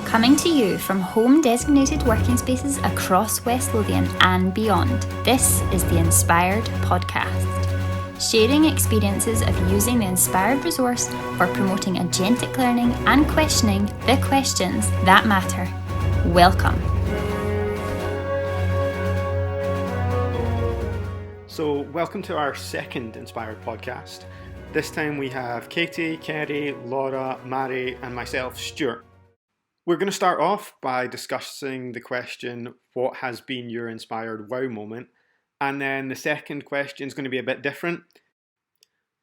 Coming to you from home-designated working spaces across West Lothian and beyond, this is the Inspired Podcast. Sharing experiences of using the Inspired resource for promoting agentic learning and questioning the questions that matter. Welcome. So, welcome to our second Inspired Podcast. This time we have Katie, Kerry, Laura, Mary and myself, Stuart. We're going to start off by discussing the question, what has been your inspired wow moment? And then the second question is going to be a bit different.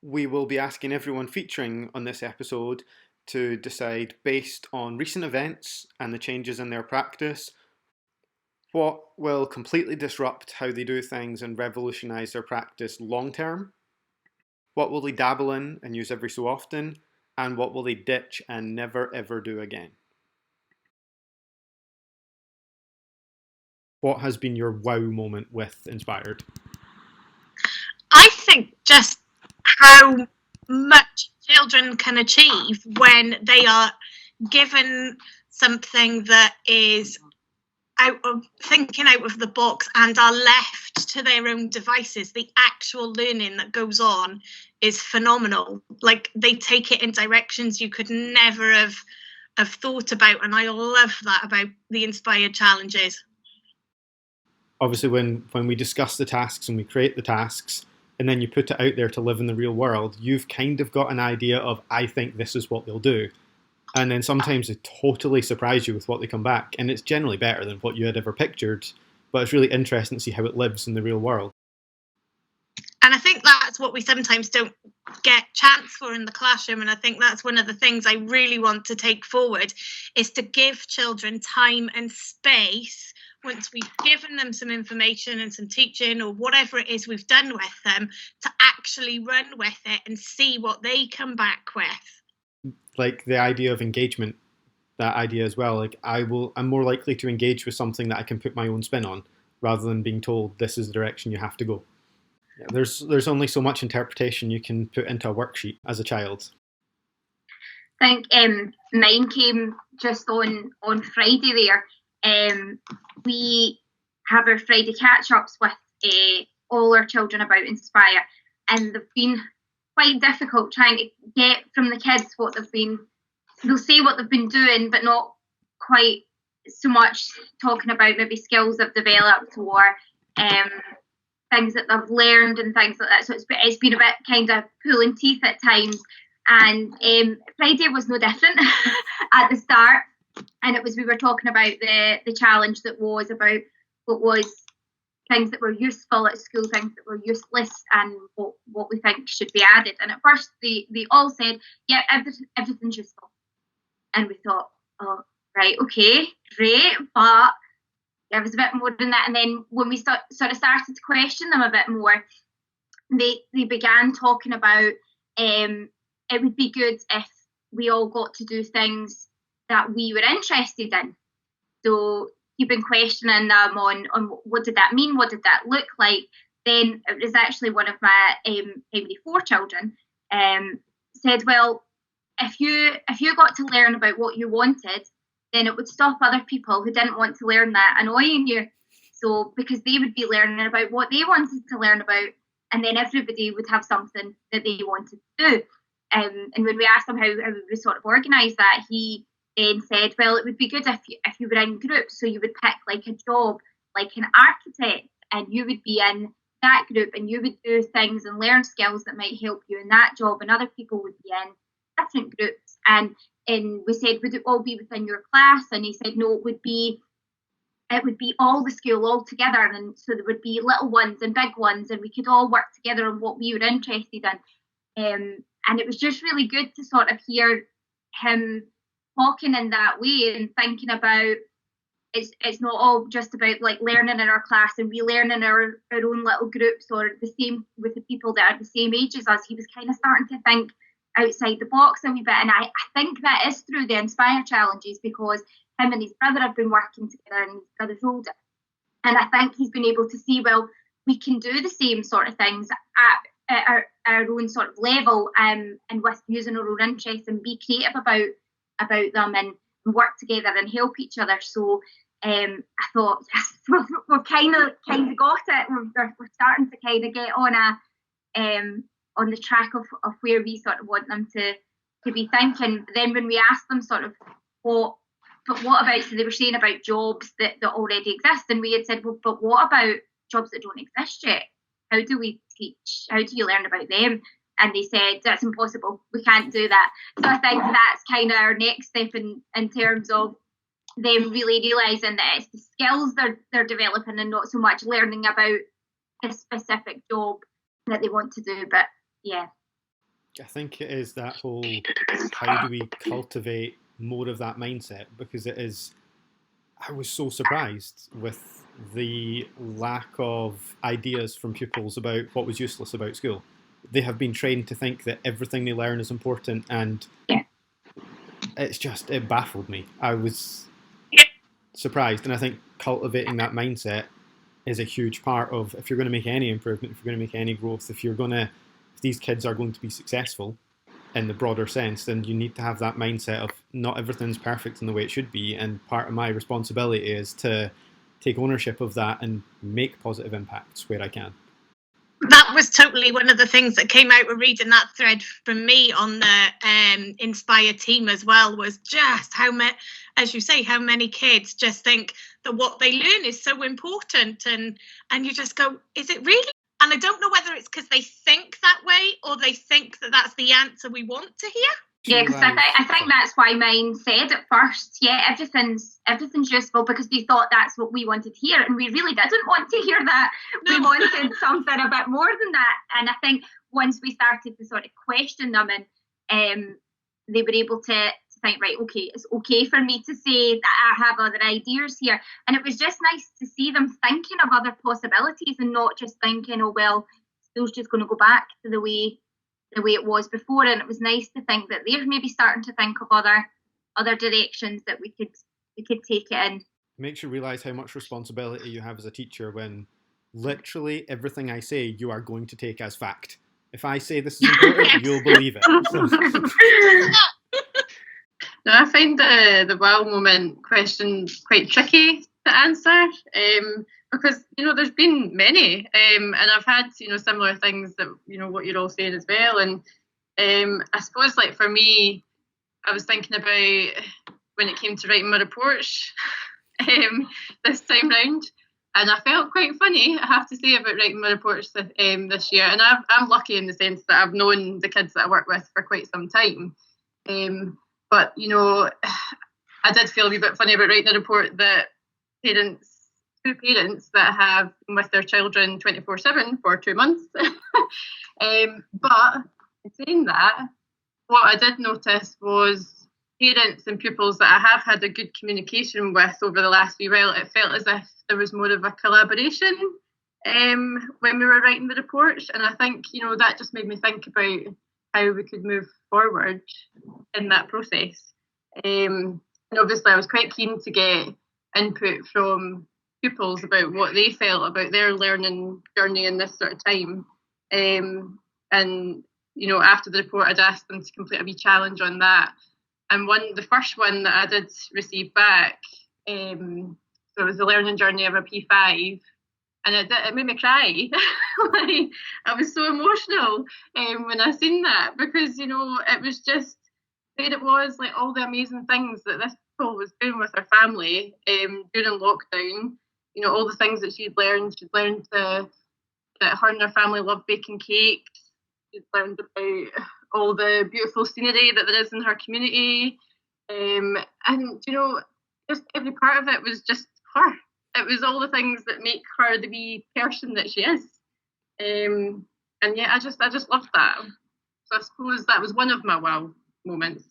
We will be asking everyone featuring on this episode to decide, based on recent events and the changes in their practice, what will completely disrupt how they do things and revolutionise their practice long term? What will they dabble in and use every so often? And what will they ditch and never ever do again? What has been your wow moment with Inspired? I think just how much children can achieve when they are given something that is thinking out of the box and are left to their own devices. The actual learning that goes on is phenomenal. Like, they take it in directions you could never have thought about, and I love that about the Inspired challenges. Obviously, when we discuss the tasks and we create the tasks, and then you put it out there to live in the real world, you've kind of got an idea of, I think this is what they'll do. And then sometimes they totally surprise you with what they come back. And it's generally better than what you had ever pictured. But it's really interesting to see how it lives in the real world. And I think that's what we sometimes don't get chance for in the classroom. And I think that's one of the things I really want to take forward, is to give children time and space once we've given them some information and some teaching or whatever it is we've done with them, to actually run with it and see what they come back with. Like the idea of engagement, that idea as well. Like I'm more likely to engage with something that I can put my own spin on, rather than being told this is the direction you have to go. Yeah, there's only so much interpretation you can put into a worksheet as a child. I think mine came just on Friday there. We have our Friday catch-ups with all our children about Inspire, and they've been quite difficult trying to get from the kids what they'll say what they've been doing, but not quite so much talking about maybe skills they've developed or things that they've learned and things like that. So it's been a bit kind of pulling teeth at times, and Friday was no different at the start. And we were talking about the challenge that was about what was things that were useful at school, things that were useless, and what we think should be added. And at first they all said, yeah, everything's useful. And we thought, oh, right, okay, great, but there was a bit more than that. And then when we sort of started to question them a bit more, they began talking about it would be good if we all got to do things that we were interested in. So you've been questioning them on what did that mean, what did that look like. Then it was actually one of my primary 4 children said, well, if you got to learn about what you wanted, then it would stop other people who didn't want to learn that annoying you. So because they would be learning about what they wanted to learn about, and then everybody would have something that they wanted to do. And when we asked him how we sort of organised that, he then said, well, it would be good if you were in groups, so you would pick like a job, like an architect, and you would be in that group and you would do things and learn skills that might help you in that job, and other people would be in different groups. And we said, would it all be within your class? And he said, no, it would be all the school all together, and so there would be little ones and big ones, and we could all work together on what we were interested in. And it was just really good to sort of hear him talking in that way and thinking about it's not all just about like learning in our class and relearning our own little groups, or the same with the people that are the same age as us. He was kind of starting to think outside the box a wee bit, and I think that is through the Inspire challenges, because him and his brother have been working together, and his brother's older, and I think he's been able to see, well, we can do the same sort of things at our own sort of level, and with using our own interests and be creative about them, and work together and help each other. So I thought, yes, we've kind of got it. We're starting to kind of get on the track of where we sort of want them to be thinking. But then when we asked them sort of what about, so they were saying about jobs that already exist, and we had said, well, but what about jobs that don't exist yet? How do we teach? How do you learn about them? And they said, that's impossible. We can't do that. So I think that's kind of our next step in terms of them really realising that it's the skills they're developing and not so much learning about a specific job that they want to do. But yeah. I think it is that whole, how do we cultivate more of that mindset? Because it is, I was so surprised with the lack of ideas from pupils about what was useless about school. They have been trained to think that everything they learn is important, and it baffled me. I was surprised, and I think cultivating that mindset is a huge part of, if you're going to make any improvement, if you're going to make any growth, if these kids are going to be successful in the broader sense, then you need to have that mindset of not everything's perfect in the way it should be, and part of my responsibility is to take ownership of that and make positive impacts where I can. That was totally one of the things that came out of reading that thread from me on the Inspire team as well, was just how many, as you say, how many kids just think that what they learn is so important, and you just go, is it really? And I don't know whether it's because they think that way or they think that that's the answer we want to hear. Yeah, because I think that's why mine said at first, yeah, everything's useful, because we thought that's what we wanted to hear, and we really didn't want to hear that. No. We wanted something a bit more than that. And I think once we started to sort of question them, and they were able to think, right, okay, it's okay for me to say that I have other ideas here. And it was just nice to see them thinking of other possibilities and not just thinking, oh, well, school's just going to go back to the way it was before. And it was nice to think that they're maybe starting to think of other directions that we could take it in. It makes you realise how much responsibility you have as a teacher when literally everything I say you are going to take as fact. If I say this is important, you'll believe it. No, I find the wow moment question quite tricky to answer, because there's been many, and I've had similar things that what you're all saying as well. And I suppose, like, for me, I was thinking about when it came to writing my reports this time round, and I felt quite funny, I have to say, about writing my reports this year. And I'm lucky in the sense that I've known the kids that I work with for quite some time. But, I did feel a wee bit funny about writing a report that two parents that have been with their children 24/7 for 2 months. But in saying that, what I did notice was parents and pupils that I have had a good communication with over the last wee while, it felt as if there was more of a collaboration when we were writing the reports. And I think, that just made me think about how we could move forward in that process. And obviously I was quite keen to get input from pupils about what they felt about their learning journey in this sort of time. And, after the report, I'd asked them to complete a wee challenge on that. And the first one that I did receive back, so it was the learning journey of a P5, and it made me cry. Like, I was so emotional when I seen that, because it was just, there it was, like, all the amazing things that this girl was doing with her family during lockdown. All the things that she'd learned that her and her family love baking cakes. She'd learned about all the beautiful scenery that there is in her community, and just every part of it was just her. It was all the things that make her the wee person that she is. And yeah, I just loved that. So I suppose that was one of my wow moments.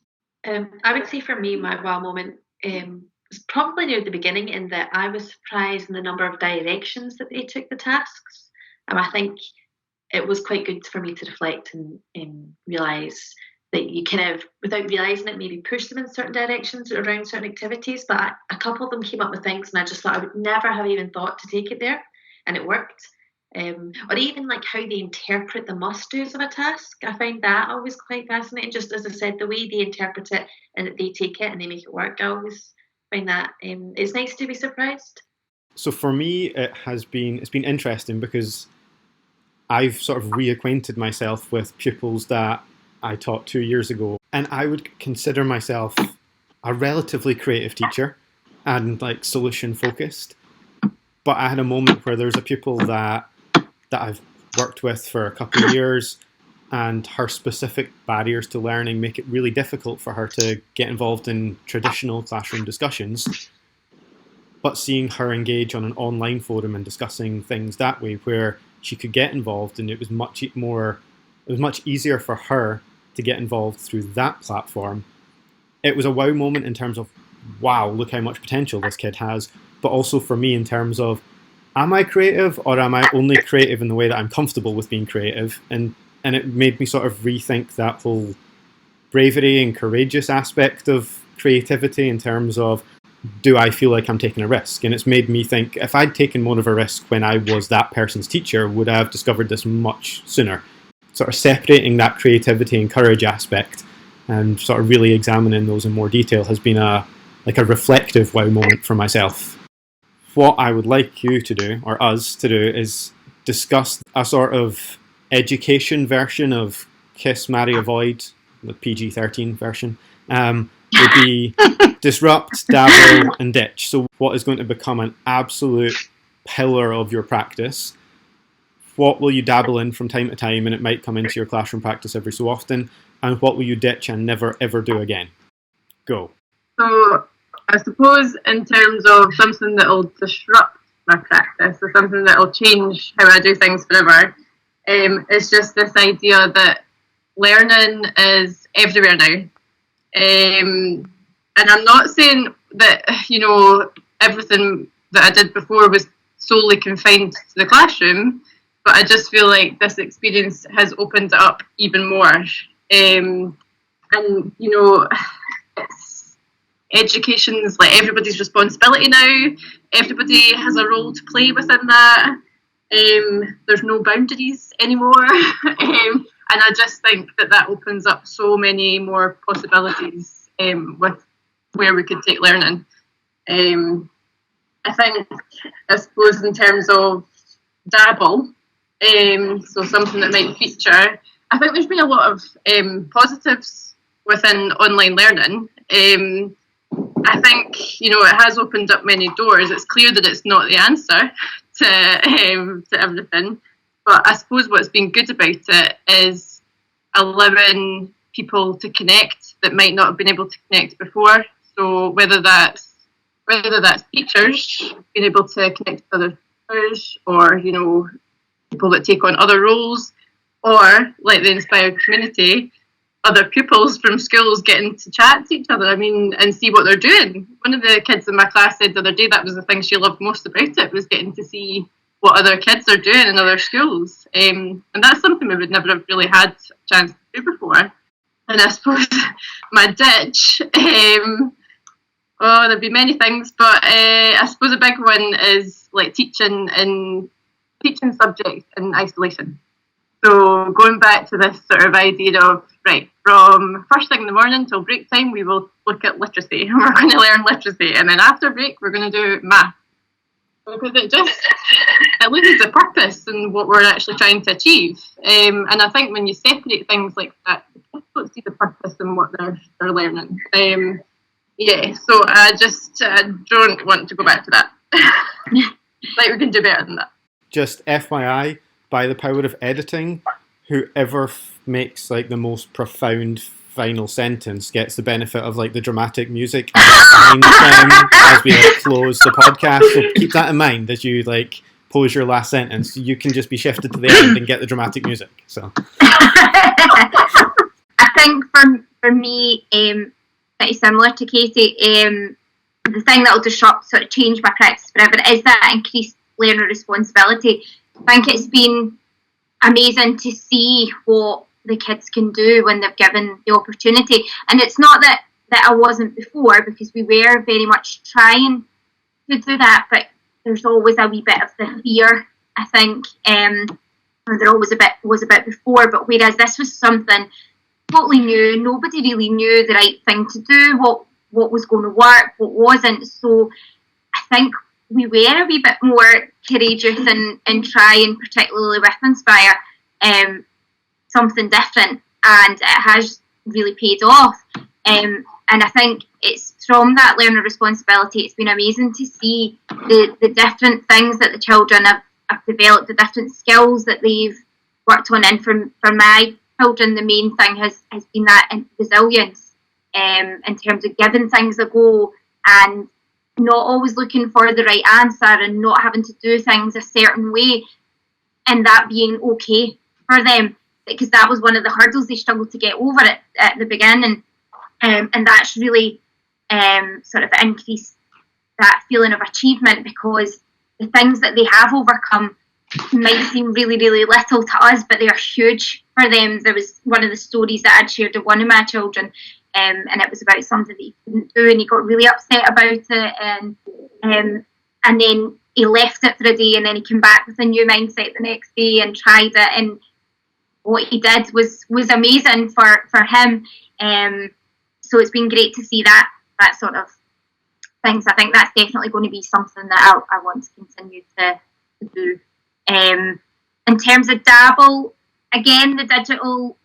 I would say for me, my wow moment was probably near the beginning, in that I was surprised in the number of directions that they took the tasks. And I think it was quite good for me to reflect and realise that you kind of, without realising it, maybe push them in certain directions around certain activities. But a couple of them came up with things, and I just thought I would never have even thought to take it there, and it worked. or even like how they interpret the must-dos of a task. I find that always quite fascinating. Just as I said, the way they interpret it and that they take it and they make it work, I always find that it's nice to be surprised. So for me, it's been interesting because I've sort of reacquainted myself with pupils that I taught 2 years ago, and I would consider myself a relatively creative teacher and like solution focused. But I had a moment where there was a pupil that I've worked with for a couple of years, and her specific barriers to learning make it really difficult for her to get involved in traditional classroom discussions. But seeing her engage on an online forum and discussing things that way, where she could get involved, and it was much easier for her to get involved through that platform. It was a wow moment in terms of, wow, look how much potential this kid has. But also for me in terms of, am I creative, or am I only creative in the way that I'm comfortable with being creative? And it made me sort of rethink that whole bravery and courageous aspect of creativity in terms of, do I feel like I'm taking a risk? And it's made me think, if I'd taken more of a risk when I was that person's teacher, would I have discovered this much sooner? Sort of separating that creativity and courage aspect and sort of really examining those in more detail has been a reflective wow moment for myself. What I would like you to do, or us to do, is discuss a sort of education version of Kiss, Marry, Avoid, the PG-13 version. Would be disrupt, dabble, and ditch. So what is going to become an absolute pillar of your practice? What will you dabble in from time to time, and it might come into your classroom practice every so often? And what will you ditch and never ever do again? Go. So I suppose in terms of something that will disrupt my practice, or something that will change how I do things forever, it's just this idea that learning is everywhere now. And I'm not saying that, everything that I did before was solely confined to the classroom, but I just feel like this experience has opened it up even more. Education is like everybody's responsibility now. Everybody has a role to play within that. There's no boundaries anymore. And I just think that opens up so many more possibilities with where we could take learning. I suppose in terms of Dabble, so something that might feature, I think there's been a lot of positives within online learning. I think, it has opened up many doors. It's clear that it's not the answer to everything. But I suppose what's been good about it is allowing people to connect that might not have been able to connect before. So whether that's teachers being able to connect with other teachers, or people that take on other roles, or like the Inspired community, other pupils from schools getting to chat to each other, and see what they're doing. One of the kids in my class said the other day that was the thing she loved most about it, was getting to see what other kids are doing in other schools. And that's something we would never have really had a chance to do before. And I suppose my ditch, there'd be many things, but I suppose a big one is like teaching subjects in isolation. So going back to this sort of idea of, right, from first thing in the morning till break time, we will look at literacy. We're going to learn literacy. And then after break, we're going to do math. Because it loses the purpose and what we're actually trying to achieve. And I think when you separate things like that, kids don't see the purpose in what they're learning. So I don't want to go back to that. Like, we can do better than that. Just FYI, by the power of editing, whoever makes like the most profound final sentence gets the benefit of like the dramatic music behind them as we close the podcast. So keep that in mind as you like pose your last sentence. You can just be shifted to the end and get the dramatic music. So I think for me, pretty similar to Katie, the thing that will disrupt, sort of change my practice forever, is that increased learner responsibility. I think it's been amazing to see what the kids can do when they're given the opportunity. And it's not that I wasn't before, because we were very much trying to do that, but there's always a wee bit of the fear I think there always was a bit before, but whereas this was something totally new, nobody really knew the right thing to do, what was going to work, what wasn't. So I think we were a wee bit more courageous in trying, particularly with Inspire, something different, and it has really paid off. And I think it's from that learner responsibility, it's been amazing to see the different things that the children have developed, the different skills that they've worked on. And for my children, the main thing has been that resilience, in terms of giving things a go and not always looking for the right answer and not having to do things a certain way, and that being okay for them, because that was one of the hurdles they struggled to get over at the beginning. And that's really sort of increased that feeling of achievement, because the things that they have overcome might seem really, really little to us, but they are huge for them. There was one of the stories that I'd shared with one of my children, and it was about something that he couldn't do, and he got really upset about it, and then he left it for a day, and then he came back with a new mindset the next day and tried it, and what he did was amazing for him. So it's been great to see that sort of things. I think that's definitely going to be something that I want to continue to do. In terms of Dabble, again, the digital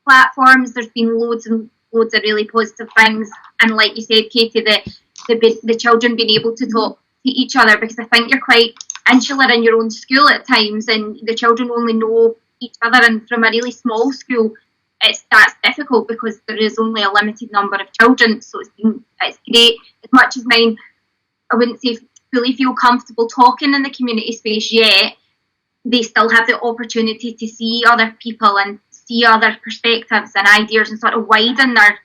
platforms, there's been loads and loads of really positive things, and like you said, Katie, the children being able to talk to each other, because I think you're quite insular in your own school at times, and the children only know each other, and from a really small school, that's difficult because there is only a limited number of children. So it's great. As much as mine, I wouldn't say fully feel comfortable talking in the community space yet, they still have the opportunity to see other people and see other perspectives and ideas and sort of widen that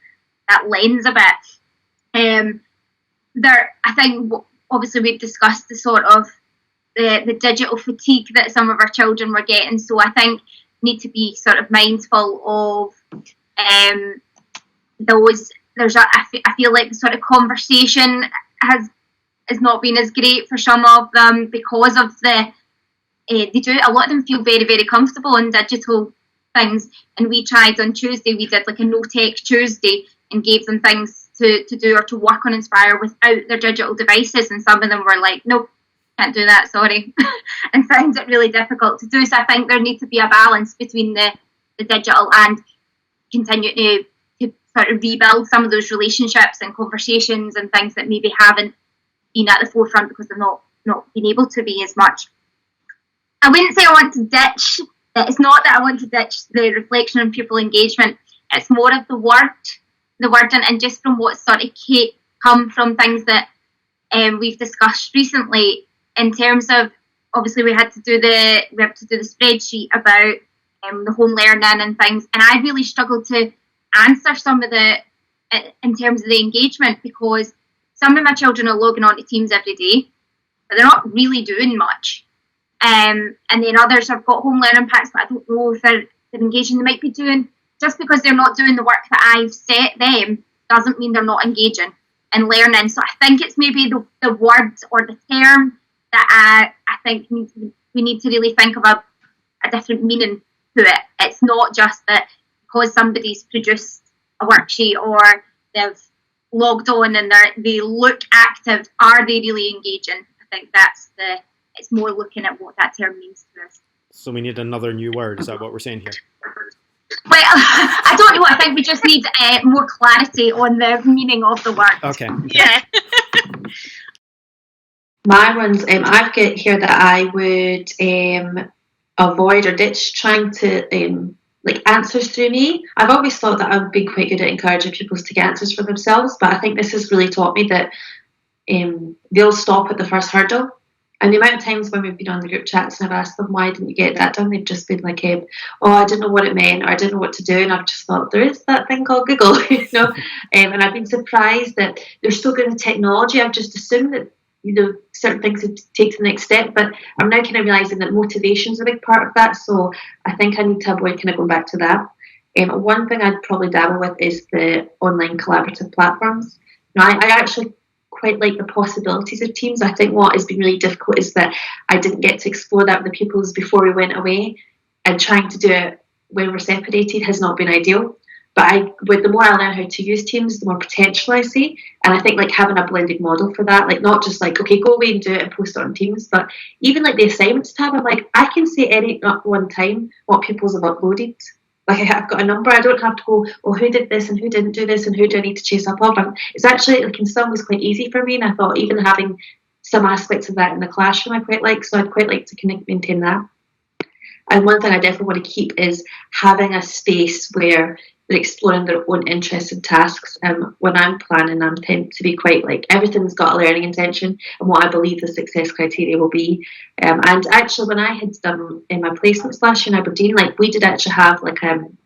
lens a bit. I think obviously we've discussed the sort of the digital fatigue that some of our children were getting, so I think need to be sort of mindful of those. I feel like the sort of conversation has not been as great for some of them because of a lot of them feel very, very comfortable in digital things, and we tried on Tuesday, we did like a no tech Tuesday and gave them things to do or to work on Inspire without their digital devices, and some of them were like, nope, can't do that, sorry, and found it really difficult to do. So I think there needs to be a balance between the digital and continue to sort of rebuild some of those relationships and conversations and things that maybe haven't been at the forefront because they've not been able to be as much. I wouldn't say I want to ditch. It's not that I want to ditch the reflection and pupil engagement. It's more of the wording, and just from what sort of come from things that we've discussed recently. In terms of, obviously we had to do the spreadsheet about the home learning and things, and I really struggled to answer some of in terms of the engagement, because some of my children are logging on to Teams every day, but they're not really doing much. And then others have got home learning packs, but I don't know if they're engaging. They might be doing, just because they're not doing the work that I've set them, doesn't mean they're not engaging and learning. So I think it's maybe the word or the term that I think we need to really think of a different meaning to it. It's not just that because somebody's produced a worksheet or they've logged on and they look active, are they really engaging? I think it's more looking at what that term means to us. So we need another new word, is that what we're saying here? Well, I don't know. I think we just need more clarity on the meaning of the word. Okay. Yeah. My ones, I've got here that I would avoid or ditch trying to like answers through me. I've always thought that I've been quite good at encouraging pupils to get answers for themselves, but I think this has really taught me that they'll stop at the first hurdle. And the amount of times when we've been on the group chats and I've asked them, why didn't you get that done? They've just been like, oh, I didn't know what it meant, or I didn't know what to do. And I've just thought, there is that thing called Google, you know. And I've been surprised that they're so good at technology. I've just assumed that, you know, certain things would take to the next step. But I'm now kind of realising that motivation is a big part of that. So I think I need to avoid kind of going back to that. One thing I'd probably dabble with is the online collaborative platforms. Now, I actually quite like the possibilities of teams. I think what has been really difficult is that I didn't get to explore that with the pupils before we went away, and trying to do it when we're separated has not been ideal. But the more I learn how to use Teams, the more potential I see. And I think like having a blended model for that, like not just like, okay, go away and do it and post it on Teams, but even like the assignments tab, I'm like, I can see at one time what pupils have uploaded. Like I've got a number. I don't have to go, oh, who did this and who didn't do this and who do I need to chase up of. It's actually like in some ways quite easy for me. And I thought even having some aspects of that in the classroom I quite like. So I'd quite like to kind of maintain that. And one thing I definitely want to keep is having a space where they're exploring their own interests and tasks. When I'm planning, I tend to be quite like, everything's got a learning intention and what I believe the success criteria will be. And actually, when I had done in my placements last year in Aberdeen, like we did actually have like an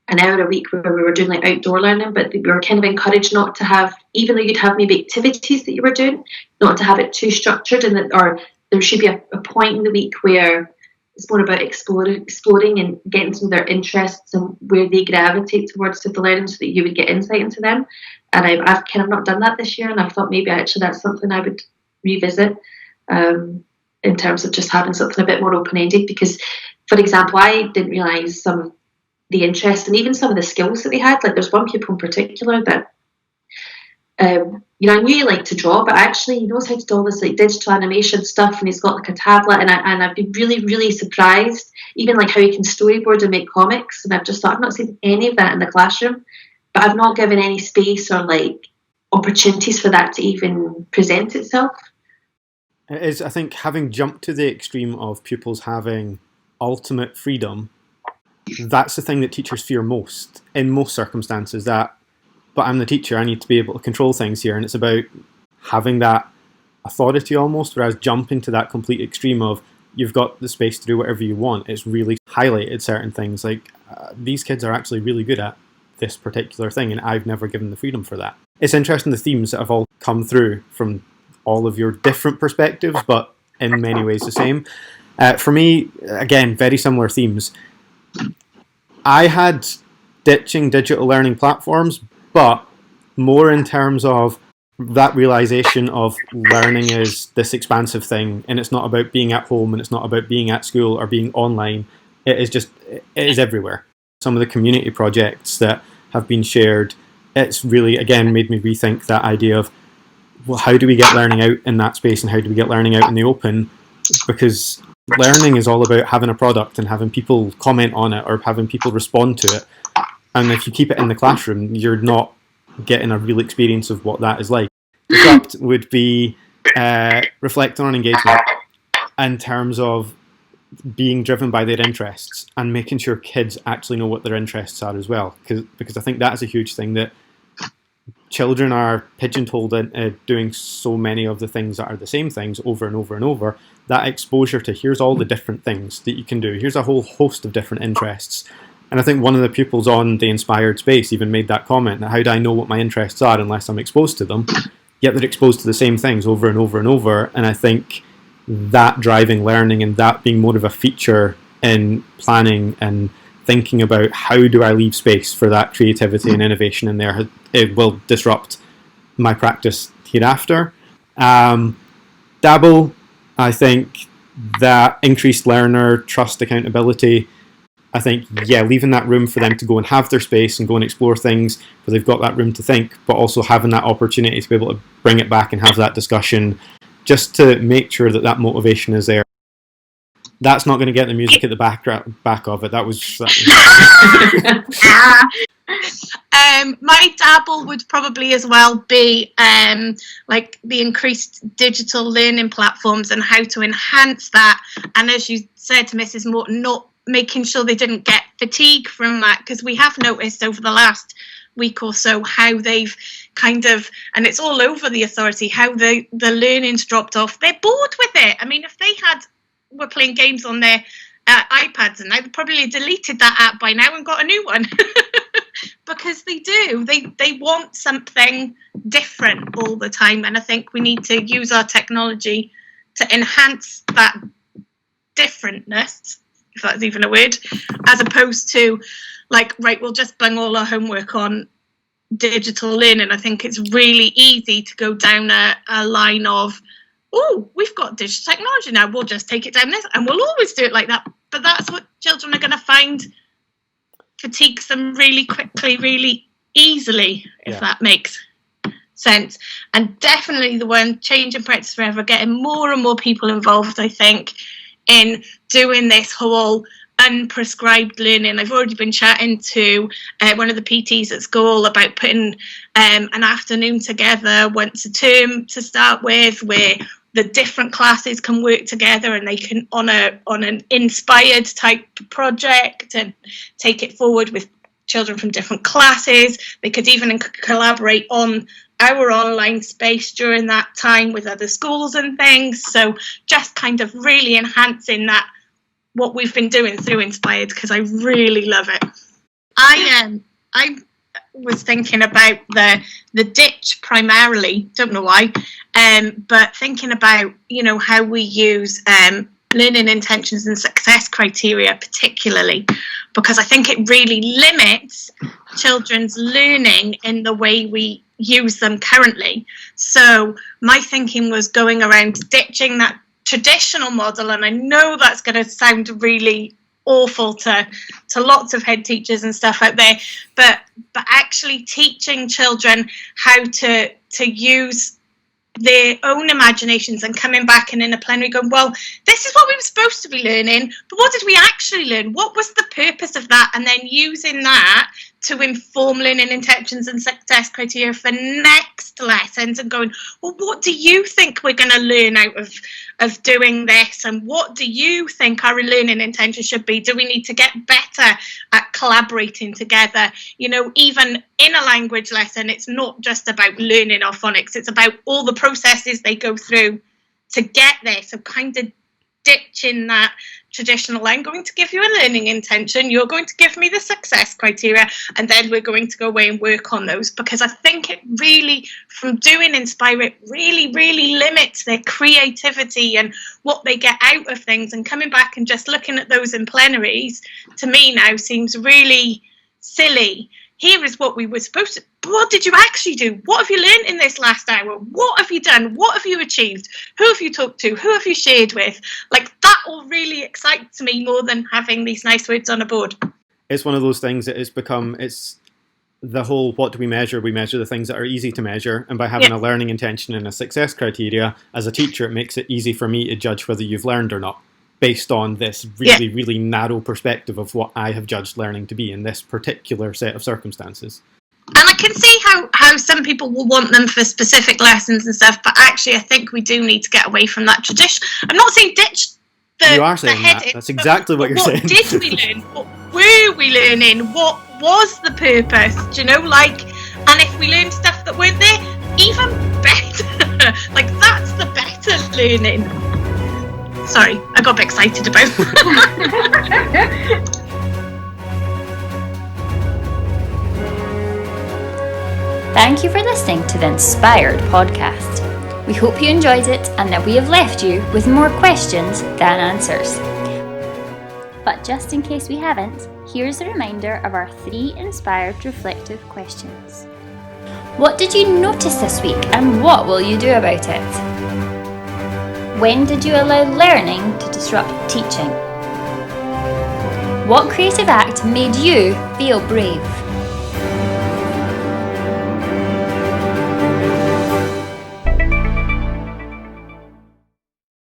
hour a week where we were doing like outdoor learning, but we were kind of encouraged not to have, even though you'd have maybe activities that you were doing, not to have it too structured, and that, or there should be a point in the week where it's more about exploring and getting to know their interests and where they gravitate towards with the learning, so that you would get insight into them. And I've kind of not done that this year, and I've thought maybe actually that's something I would revisit in terms of just having something a bit more open-ended. Because, for example, I didn't realise some of the interest and even some of the skills that they had. Like there's one pupil in particular that I knew he liked to draw, but actually he knows how to do all this like digital animation stuff, and he's got like a tablet, and I've been really, really surprised, even like how he can storyboard and make comics. And I've just thought, I've not seen any of that in the classroom, but I've not given any space or like opportunities for that to even present itself. It is, I think, having jumped to the extreme of pupils having ultimate freedom, that's the thing that teachers fear most in most circumstances. That, but I'm the teacher, I need to be able to control things here. And it's about having that authority almost, whereas jumping to that complete extreme of you've got the space to do whatever you want, it's really highlighted certain things. Like these kids are actually really good at this particular thing, and I've never given the freedom for that. It's interesting the themes that have all come through from all of your different perspectives, but in many ways the same. For me, again, very similar themes. I had ditching digital learning platforms, but more in terms of that realization of learning is this expansive thing, and it's not about being at home, and it's not about being at school or being online. It is everywhere. Some of the community projects that have been shared, it's really, again, made me rethink that idea of, well, how do we get learning out in that space, and how do we get learning out in the open? Because learning is all about having a product and having people comment on it or having people respond to it. And if you keep it in the classroom, you're not getting a real experience of what that is like. Disrupt would be reflecting on engagement in terms of being driven by their interests and making sure kids actually know what their interests are as well. Because I think that is a huge thing, that children are pigeonholed in doing so many of the things that are the same things over and over and over. That exposure to here's all the different things that you can do. Here's a whole host of different interests. And I think one of the pupils on the Inspired Space even made that comment, that how do I know what my interests are unless I'm exposed to them? Yet they're exposed to the same things over and over and over. And I think that driving learning and that being more of a feature in planning and thinking about how do I leave space for that creativity and innovation in there, it will disrupt my practice hereafter. Dabble, I think that increased learner trust, accountability, I think, yeah, leaving that room for them to go and have their space and go and explore things where they've got that room to think, but also having that opportunity to be able to bring it back and have that discussion, just to make sure that that motivation is there. That's not going to get the music at the back of it. That was... My dabble would probably as well be like the increased digital learning platforms and how to enhance that. And as you said to Mrs. Morton, not making sure they didn't get fatigue from that, because we have noticed over the last week or so how they've kind of, and it's all over the authority, how the learning's dropped off. They're bored with it. I mean, if they were playing games on their iPads, and they'd probably deleted that app by now and got a new one. Because they do. They want something different all the time. And I think we need to use our technology to enhance that differentness, if that's even a word, as opposed to like, right, we'll just bung all our homework on digital learning. I think it's really easy to go down a line of, oh, we've got digital technology now, we'll just take it down this, and we'll always do it like that. But that's what children are going to find fatigues them really quickly, really easily, if that makes sense. And definitely the one, Changing Practice Forever, getting more and more people involved, I think, in doing this whole unprescribed learning. I've already been chatting to one of the PTs at school about putting an afternoon together once a term to start with, where the different classes can work together and they can on an inspired type project and take it forward with children from different classes. They could even collaborate on our online space during that time with other schools and things. So just kind of really enhancing that, what we've been doing through Inspired, because I really love it. I was thinking about the ditch primarily, don't know why, but thinking about, you know, how we use learning intentions and success criteria particularly, because I think it really limits children's learning in the way we use them currently. So my thinking was going around ditching that traditional model, and I know that's going to sound really awful to lots of head teachers and stuff out there, but actually teaching children how to use their own imaginations and coming back and in a plenary going, well, this is what we were supposed to be learning, but what did we actually learn? What was the purpose of that? And then using that to inform learning intentions and success criteria for next lessons, and going, well, what do you think we're going to learn out of doing this, and what do you think our learning intention should be? Do we need to get better at collaborating together? You know, even in a language lesson, it's not just about learning our phonics, it's about all the processes they go through to get there. So kind of ditching that traditional, I'm going to give you a learning intention, you're going to give me the success criteria, and then we're going to go away and work on those, because I think it really, from doing Inspire, it really, really limits their creativity and what they get out of things. And coming back and just looking at those in plenaries, to me now seems really silly. Here is what we were supposed to, what did you actually do? What have you learned in this last hour? What have you done? What have you achieved? Who have you talked to? Who have you shared with? Like, that all really excites me more than having these nice words on a board. It's one of those things that it's the whole, what do we measure? We measure the things that are easy to measure. And by having a learning intention and a success criteria, as a teacher, it makes it easy for me to judge whether you've learned or not, based on this really, really narrow perspective of what I have judged learning to be in this particular set of circumstances. And I can see how some people will want them for specific lessons and stuff, but actually I think we do need to get away from that tradition. I'm not saying ditch the You are saying the heading, that. That's exactly what you're saying. What did we learn? What were we learning? What was the purpose? Do you know, like, and if we learned stuff that weren't there, even better. Like, that's the better learning. Sorry, I got a bit excited about Thank you for listening to the Inspired podcast. We hope you enjoyed it and that we have left you with more questions than answers. But just in case we haven't, here's a reminder of our 3 inspired reflective questions. What did you notice this week, and what will you do about it? When did you allow learning to disrupt teaching? What creative act made you feel brave?